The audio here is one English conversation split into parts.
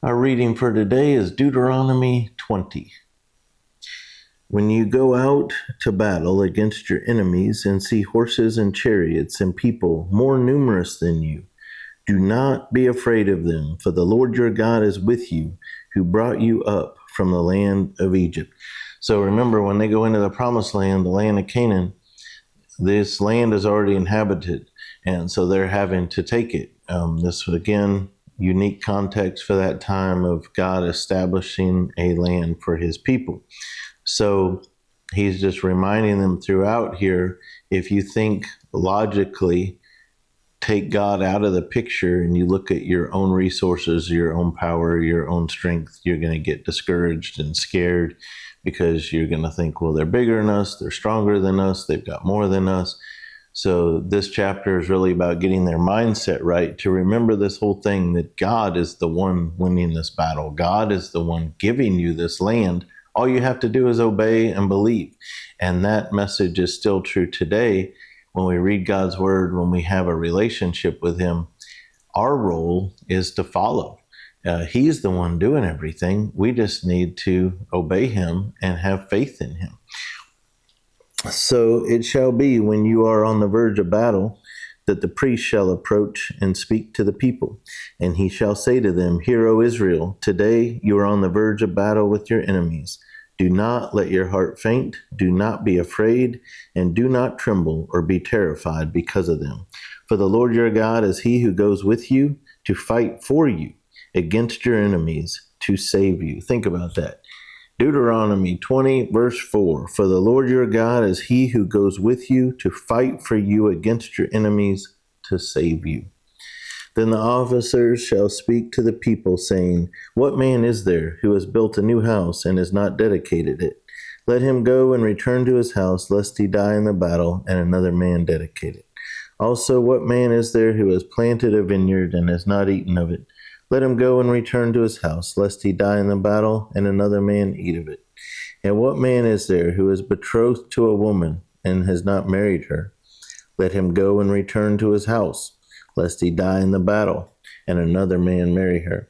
Our reading for today is Deuteronomy 20. When you go out to battle against your enemies and see horses and chariots and people more numerous than you, do not be afraid of them, for the Lord your God is with you, who brought you up from the land of Egypt. So remember, when they go into the promised land, the land of Canaan, this land is already inhabited, and so they're having to take it. This was, again, unique context for that time of God establishing a land for his people. So he's just reminding them throughout here, if you think logically, take God out of the picture and you look at your own resources, your own power, your own strength, you're going to get discouraged and scared because you're going to think, well, they're bigger than us, they're stronger than us, they've got more than us. So this chapter is really about getting their mindset right to remember this whole thing, that God is the one winning this battle. God is the one giving you this land. All you have to do is obey and believe. And that message is still true today. When we read God's word, when we have a relationship with him, our role is to follow. He's the one doing everything. We just need to obey him and have faith in him. So it shall be, when you are on the verge of battle, that the priest shall approach and speak to the people. And he shall say to them, Hear, O Israel, today you are on the verge of battle with your enemies. Do not let your heart faint, do not be afraid, and do not tremble or be terrified because of them. For the Lord your God is he who goes with you to fight for you against your enemies, to save you. Think about that. Deuteronomy 20, verse 4, For the Lord your God is he who goes with you to fight for you against your enemies, to save you. Then the officers shall speak to the people, saying, What man is there who has built a new house and has not dedicated it? Let him go and return to his house, lest he die in the battle, and another man dedicate it. Also, what man is there who has planted a vineyard and has not eaten of it? Let him go and return to his house, lest he die in the battle, and another man eat of it. And what man is there who is betrothed to a woman and has not married her? Let him go and return to his house, lest he die in the battle, and another man marry her.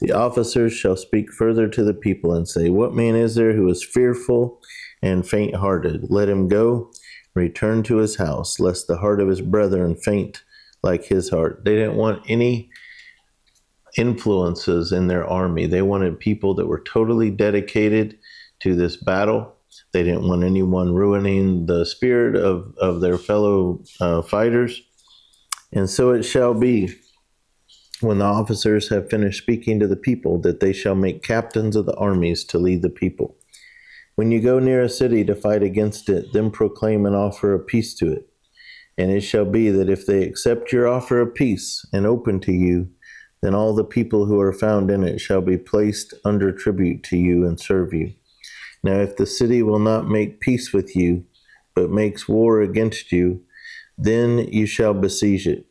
The officers shall speak further to the people and say, What man is there who is fearful and faint-hearted? Let him go, return to his house, lest the heart of his brethren faint like his heart. They didn't want any influences in their army. They wanted people that were totally dedicated to this battle. They didn't want anyone ruining the spirit of their fellow fighters. And so it shall be, when the officers have finished speaking to the people, that they shall make captains of the armies to lead the people. When you go near a city to fight against it, then proclaim an offer of peace to it. And it shall be that if they accept your offer of peace and open to you, then all the people who are found in it shall be placed under tribute to you and serve you. Now if the city will not make peace with you, but makes war against you, then you shall besiege it.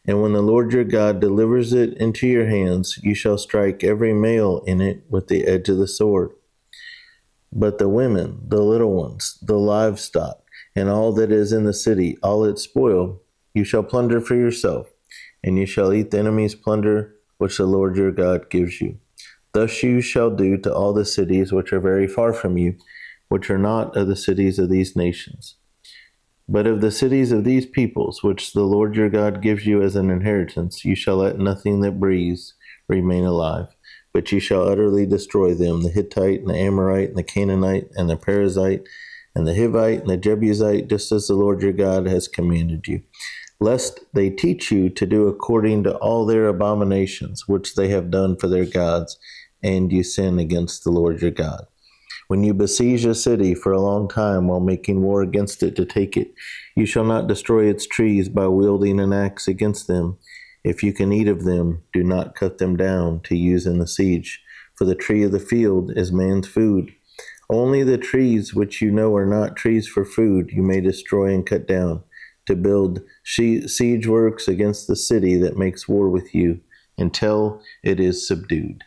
And when the Lord your God delivers it into your hands, you shall strike every male in it with the edge of the sword. But the women, the little ones, the livestock, and all that is in the city, all its spoil, you shall plunder for yourself, and you shall eat the enemy's plunder, which the Lord your God gives you. Thus you shall do to all the cities which are very far from you, which are not of the cities of these nations. But of the cities of these peoples, which the Lord your God gives you as an inheritance, you shall let nothing that breathes remain alive, but you shall utterly destroy them, the Hittite, and the Amorite, and the Canaanite, and the Perizzite, and the Hivite, and the Jebusite, just as the Lord your God has commanded you, lest they teach you to do according to all their abominations, which they have done for their gods, and you sin against the Lord your God. When you besiege a city for a long time while making war against it to take it, you shall not destroy its trees by wielding an axe against them. If you can eat of them, do not cut them down to use in the siege, for the tree of the field is man's food. Only the trees which you know are not trees for food you may destroy and cut down, to build siege works against the city that makes war with you, until it is subdued.